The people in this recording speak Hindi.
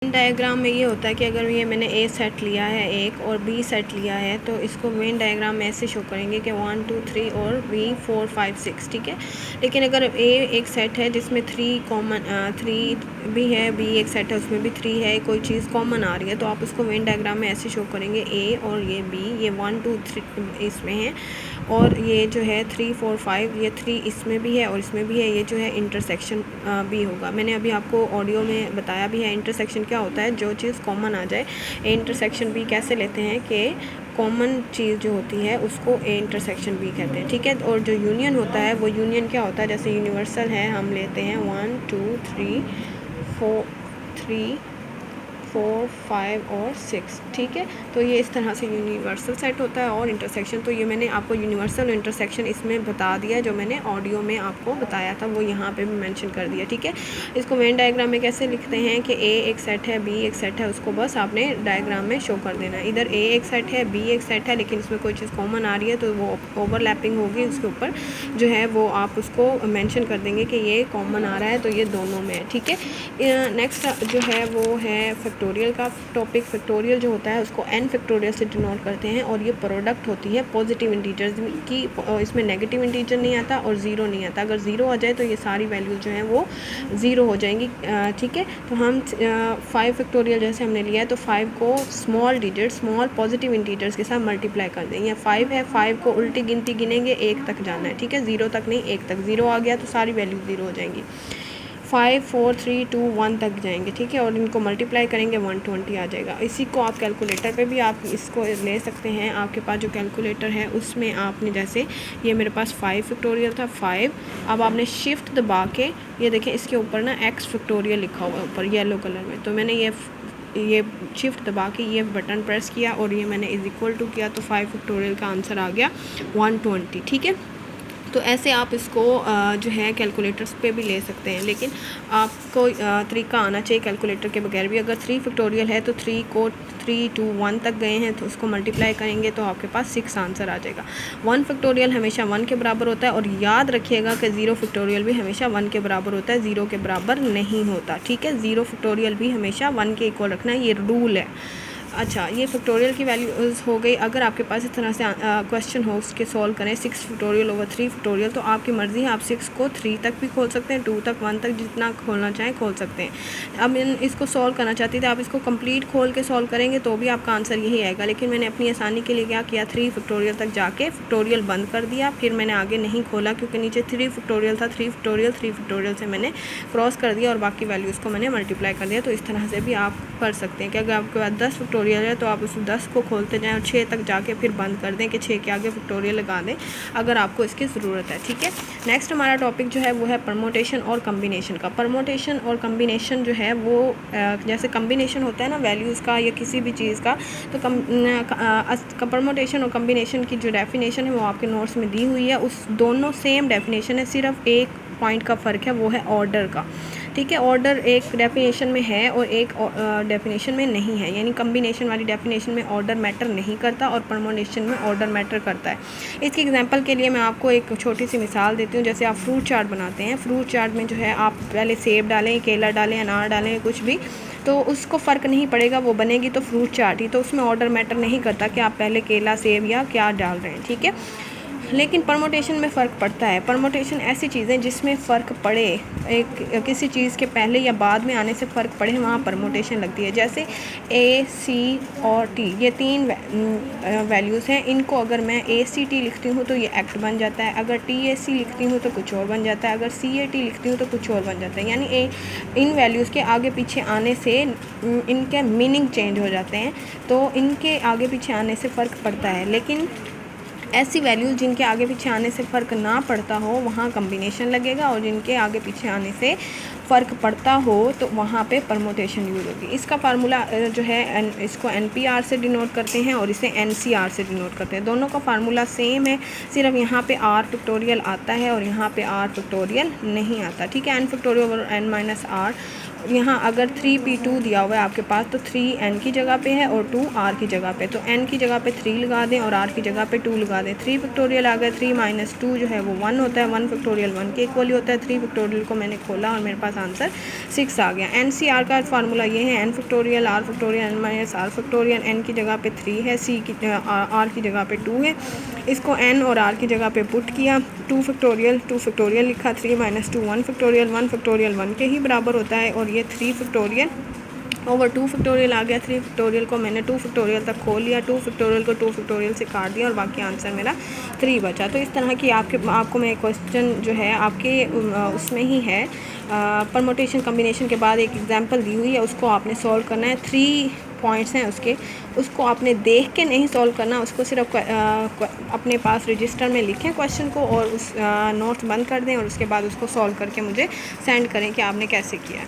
डायग्राम में ये होता है कि अगर ये मैंने ए सेट लिया है एक और बी सेट लिया है तो इसको मेन डायग्राम में ऐसे शो करेंगे कि 1 2 3 और बी 4 5 6, ठीक है। लेकिन अगर ए एक सेट है जिसमें 3 भी है, बी एक सेट है उसमें भी 3 है, कोई चीज़ कॉमन आ रही है तो आप उसको मेन डायग्राम में ऐसे शो करेंगे ए और ये बी, ये 1 2 3 इसमें है और ये जो है 3 4 5, ये 3 इसमें भी है और इसमें भी है, ये जो है इंटरसेक्शन भी होगा। मैंने अभी आपको ऑडियो में बताया भी है इंटरसेक्शन क्या होता है, जो चीज़ कॉमन आ जाए। ए इंटरसेक्शन बी कैसे लेते हैं कि कॉमन चीज़ जो होती है उसको ए इंटरसेक्शन बी कहते हैं, ठीक है। और जो यूनियन होता है वो यूनियन क्या होता है, जैसे यूनिवर्सल है, हम लेते हैं 1 2 3 4 5 और 6, ठीक है। तो ये इस तरह से यूनिवर्सल सेट होता है। और इंटरसेक्शन तो ये मैंने आपको यूनिवर्सल और इंटरसेक्शन इसमें बता दिया, जो मैंने ऑडियो में आपको बताया था वो यहाँ पे भी मेंशन कर दिया, ठीक है। इसको वेन डायग्राम में कैसे लिखते हैं कि ए एक सेट है, बी एक सेट है, उसको बस आपने डायग्राम में शो कर देना है। इधर ए एक सेट है, बी एक सेट है, लेकिन इसमें कोई चीज़ कॉमन आ रही है तो वो ओवरलैपिंग होगी, उसके ऊपर जो है वो आप उसको मेंशन कर देंगे कि ये कॉमन आ रहा है तो ये दोनों में है, ठीक है। नेक्स्ट जो है वो है फैक्टोरियल का टॉपिक। फैक्टोरियल जो होता है उसको n फैक्टोरियल से डिनोट करते हैं और ये प्रोडक्ट होती है पॉजिटिव इंटीजर्स की, इसमें नेगेटिव इंटीजर नहीं आता और ज़ीरो नहीं आता। अगर ज़ीरो आ जाए तो ये सारी वैल्यूज जो हैं वो ज़ीरो हो जाएंगी, ठीक है। तो हम 5 फैक्टोरियल जैसे हमने लिया है तो 5 को small digit small positive integers के साथ मल्टीप्लाई कर देंगे। 5 है, 5 को उल्टी गिनती गिनेंगे, 1 तक जाना है, ठीक है, 0 तक नहीं, 1 तक। 0 आ गया तो सारी वैल्यू 0 हो जाएंगी। 5 4 3 2 1 तक जाएंगे, ठीक है, और इनको मल्टीप्लाई करेंगे 120 आ जाएगा। इसी को आप कैलकुलेटर पे भी आप इसको ले सकते हैं। आपके पास जो कैलकुलेटर है उसमें आपने, जैसे ये मेरे पास 5 फैक्टोरियल था 5, अब आपने शिफ्ट दबा के ये देखें इसके ऊपर ना x फैक्टोरियल लिखा हुआ है ऊपर येलो कलर में, तो मैंने ये शिफ्ट दबा के ये बटन प्रेस किया और ये मैंने इज इक्वल टू किया तो 5 फैक्टोरियल का आंसर आ गया 120, ठीक है। तो ऐसे आप इसको जो है कैलकुलेटर्स पे भी ले सकते हैं, लेकिन आपको तरीका आना चाहिए कैलकुलेटर के बगैर भी। अगर 3 फैक्टोरियल है तो 3 को 3 2 1 तक गए हैं तो उसको मल्टीप्लाई करेंगे तो आपके पास 6 आंसर आ जाएगा। 1 फैक्टोरियल हमेशा 1 के बराबर होता है और याद रखिएगा कि 0 फैक्टोरियल भी हमेशा 1 के बराबर होता है, 0 के बराबर नहीं होता, ठीक है। 0 फैक्टोरियल भी हमेशा 1 के इक्वल रखना है, ये रूल है। अच्छा, ये फैक्टोरियल की वैल्यूज़ हो गई। अगर आपके पास इस तरह से क्वेश्चन हो उसके सॉल्व करें 6 फैक्टोरियल ओवर 3 फैक्टोरियल, तो आपकी मर्ज़ी है, आप 6 को 3 तक भी खोल सकते हैं, 2 तक 1 तक जितना खोलना चाहें खोल सकते हैं। अब इसको सॉल्व करना चाहती थी, आप इसको कंप्लीट खोल के सॉल्व करेंगे तो भी आपका आंसर यही आएगा। लेकिन मैंने अपनी आसानी के लिए क्या किया, 3 फैक्टोरियल तक जाके फैक्टोरियल बंद कर दिया, फिर मैंने आगे नहीं खोला क्योंकि नीचे 3 फैक्टोरियल था। 3 फैक्टोरियल से मैंने क्रॉस कर दिया और बाकी वैल्यूज़ को मैंने मल्टीप्लाई कर दिया। तो इस तरह से भी आप कर सकते हैं कि अगर आपके पास 10 फैक्टोरियल है तो आप उस 10 को खोलते जाएं और 6 तक जाके फिर बंद कर दें कि 6 के आगे फैक्टोरियल लगा दें अगर आपको इसकी ज़रूरत है, ठीक है। नेक्स्ट हमारा टॉपिक जो है वो है परमोटेशन और कम्बिनेशन का। परमोटेशन और कम्बिनेशन जो है वो जैसे कम्बिनेशन होता है ना वैल्यूज़ का या किसी भी चीज़ का, तो परमोटेशन और कम्बिनेशन की जो डेफिनेशन है वो आपके नोट्स में दी हुई है। उस दोनों सेम डेफिनेशन है, सिर्फ एक पॉइंट का फ़र्क है, वो है ऑर्डर का, ठीक है। ऑर्डर एक डेफिनेशन में है और एक डेफिनेशन में नहीं है, यानी कम्बिनेशन वाली डेफिनेशन में ऑर्डर मैटर नहीं करता और परमोटेशन में ऑर्डर मैटर करता है। इसकी एग्जांपल के लिए मैं आपको एक छोटी सी मिसाल देती हूँ। जैसे आप फ्रूट चाट बनाते हैं, फ्रूट चाट में जो है आप पहले सेब डालें, केला डालें, अनार डालें, कुछ भी, तो उसको फ़र्क नहीं पड़ेगा, वो बनेगी तो फ्रूट चाट ही, तो उसमें ऑर्डर मैटर नहीं करता कि आप पहले केला, सेब या क्या डाल रहे हैं, ठीक है। लेकिन परमोटेशन में फ़र्क पड़ता है। परमोटेशन ऐसी चीज़ें जिसमें फ़र्क पड़े, एक किसी चीज़ के पहले या बाद में आने से फ़र्क पड़े, वहाँ परमोटेशन लगती है। जैसे A, C और T, ये 3 वैल्यूज़ हैं, इनको अगर मैं ACT लिखती हूँ तो ये एक्ट बन जाता है, अगर TAC लिखती हूँ तो कुछ और बन जाता है, अगर CAT लिखती हूँ तो कुछ और बन जाता है। यानी इन वैल्यूज़ के आगे पीछे आने से इनके मीनिंग चेंज हो जाते हैं, तो इनके आगे पीछे आने से फ़र्क पड़ता है। लेकिन ऐसी वैल्यूज़ जिनके आगे पीछे आने से फ़र्क ना पड़ता हो वहाँ कम्बिनेशन लगेगा, और जिनके आगे पीछे आने से फ़र्क पड़ता हो तो वहाँ पे परमोटेशन यूज़ होगी। इसका फार्मूला जो है इसको NPR से डिनोट करते हैं और इसे NCR से डिनोट करते हैं। दोनों का फार्मूला सेम है, सिर्फ यहाँ पे R फैक्टोरियल आता है और यहाँ पे R फैक्टोरियल नहीं आता, ठीक है। N फैक्टोरियल और N-R यहाँ अगर 3p2 दिया हुआ है आपके पास तो 3n की जगह पे है और 2r की जगह पे, तो n की जगह पे 3 लगा दें और r की जगह पे 2 लगा दें। 3 फैक्टोरियल आ गया, 3 माइनस 2 जो है वो 1 होता है, 1 फैक्टोरियल 1 के इक्वल होता है। 3 फैक्टोरियल को मैंने खोला और मेरे पास आंसर 6 आ गया। NCR का फार्मूला ये है, n factorial r factorial n minus r factorial, n की जगह पे 3 है, c की r की जगह पे 2 है। इसको n और r की जगह पे पुट किया, 2 फैक्टोरियल लिखा, 3 माइनस 2 1 फैक्टोरियल 1 के ही बराबर होता है, और ये 3 फैक्टोरियल ओवर 2 फैक्टोरियल आ गया। 3 फैक्टोरियल को मैंने 2 फैक्टोरियल तक खोल लिया, 2 फैक्टोरियल को 2 फैक्टोरियल से काट दिया और बाकी आंसर मेरा 3 बचा। तो इस तरह की आपको मैं क्वेश्चन जो है आपके उसमें ही है, परमुटेशन कम्बिनेशन के बाद एक एग्जांपल दी हुई है, उसको आपने सॉल्व करना है। 3 पॉइंट्स हैं उसको आपने देख के नहीं सॉल्व करना, उसको सिर्फ अपने पास रजिस्टर में लिखें क्वेश्चन को और उस नोट्स बंद कर दें और उसके बाद उसको सॉल्व करके मुझे सेंड करें कि आपने कैसे किया है।